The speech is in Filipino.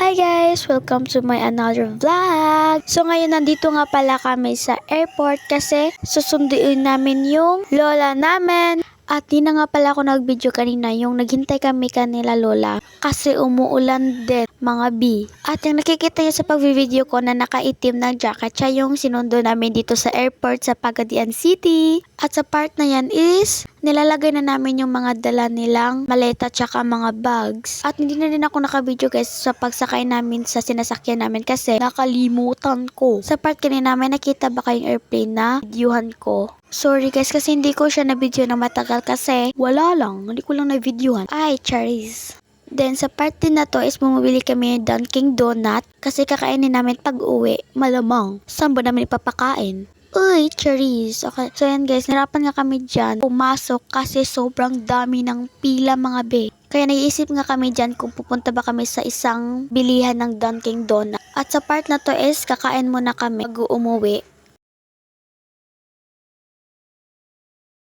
Hi guys! Welcome to my another vlog! So ngayon nandito nga pala kami sa airport kasi susunduin namin yung lola namin. At di na nga pala ako nag-video kanina yung naghintay kami kanila lola kasi umuulan din mga B. At yung nakikita niyo sa pag-video ko na nakaitim na jacket, siya yung sinundo namin dito sa airport sa Pagadian City. At sa part na yan is nilalagay na namin yung mga dala nilang maleta tsaka mga bags. At hindi na din ako naka-video guys sa pagsakay namin sa sinasakyan namin kasi nakalimutan ko. Sa part kanina may nakita ba kayong airplane na videohan ko? Sorry guys kasi hindi ko siya na-video na matagal kasi wala lang, hindi ko lang na-videohan. Ay, charis. Then sa part din na to is bumibili kami ng Dunkin Donut kasi kakainin namin pag-uwi. Malamang, saan ba namin ipapakain? Uy, charis. Okay. So yan guys, narapan nga kami dyan pumasok kasi sobrang dami ng pila mga be. Kaya naiisip nga kami dyan kung pupunta ba kami sa isang bilihan ng Dunkin Donut. At sa part na to is kakain muna kami pag umuwi.